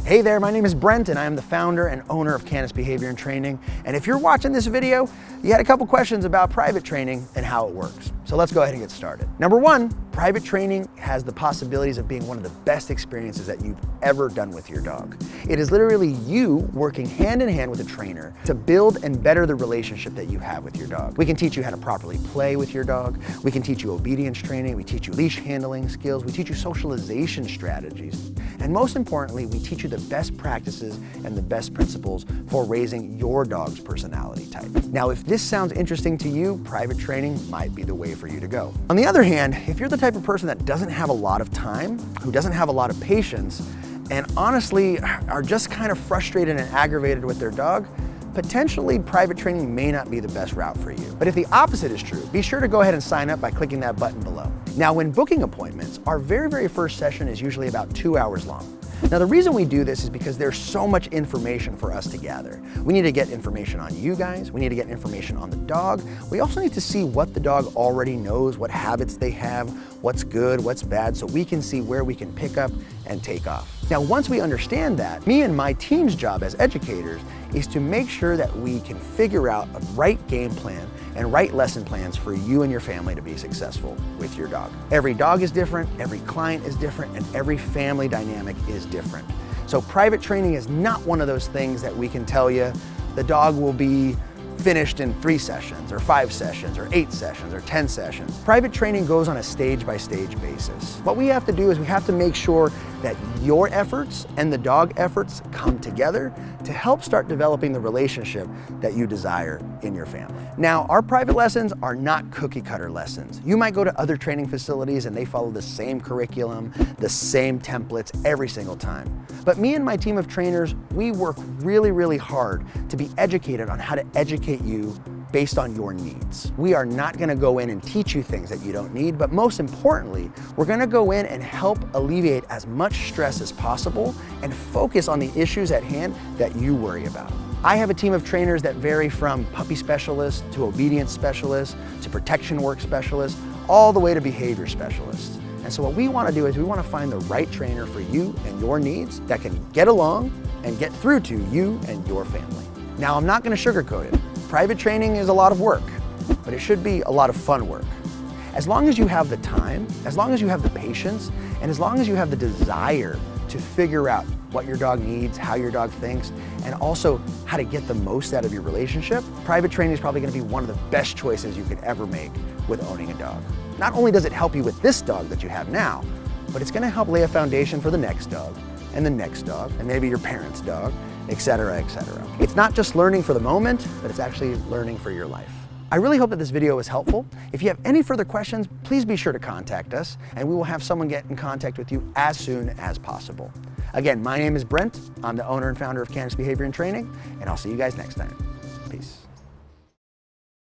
Hey there, my name is Brent and I am the founder and owner of CANIS Behavior and Training. And if you're watching this video, you had a couple questions about private training and how it works. So let's go ahead and get started. Number one, private training has the possibilities of being one of the best experiences that you've ever done with your dog. It is literally you working hand in hand with a trainer to build and better the relationship that you have with your dog. We can teach you how to properly play with your dog. We can teach you obedience training. We teach you leash handling skills. We teach you socialization strategies. And most importantly, we teach you the best practices and the best principles for raising your dog's personality type. Now, if this sounds interesting to you, private training might be the way for you to go. On the other hand, if you're the type of person that doesn't have a lot of time, who doesn't have a lot of patience, and honestly are just kind of frustrated and aggravated with their dog, potentially private training may not be the best route for you. But if the opposite is true, be sure to go ahead and sign up by clicking that button below. Now, when booking appointments, our very first session is usually about 2 hours long. Now, the reason we do this is because there's so much information for us to gather. We need to get information on you guys. We need to get information on the dog. We also need to see what the dog already knows, what habits they have, what's good, what's bad, so we can see where we can pick up and take off. Now, once we understand that, me and my team's job as educators is to make sure that we can figure out a right game plan and right lesson plans for you and your family to be successful with your dog. Every dog is different, every client is different, and every family dynamic is different. So private training is not one of those things that we can tell you the dog will be finished in 3 sessions or 5 sessions or 8 sessions or 10 sessions. Private training goes on a stage-by-stage basis. What we have to do is we have to make sure that your efforts and the dog efforts come together to help start developing the relationship that you desire in your family. Now, our private lessons are not cookie-cutter lessons. You might go to other training facilities and they follow the same curriculum, the same templates every single time. But me and my team of trainers, we work really hard to be educated on how to educate you based on your needs. We are not gonna go in and teach you things that you don't need, but most importantly, we're gonna go in and help alleviate as much stress as possible and focus on the issues at hand that you worry about. I have a team of trainers that vary from puppy specialists to obedience specialists to protection work specialists, all the way to behavior specialists. And so what we wanna do is we wanna find the right trainer for you and your needs that can get along and get through to you and your family. Now, I'm not gonna sugarcoat it. Private training is a lot of work, but it should be a lot of fun work. As long as you have the time, as long as you have the patience, and as long as you have the desire to figure out what your dog needs, how your dog thinks, and also how to get the most out of your relationship, private training is probably gonna be one of the best choices you could ever make with owning a dog. Not only does it help you with this dog that you have now, but it's gonna help lay a foundation for the next dog, and the next dog, and maybe your parents' dog, etc., etc. It's not just learning for the moment, but it's actually learning for your life. I really hope that this video was helpful. If you have any further questions, please be sure to contact us, and we will have someone get in contact with you as soon as possible. Again, my name is Brent. I'm the owner and founder of CANIS Behavior and Training, and I'll see you guys next time. Peace.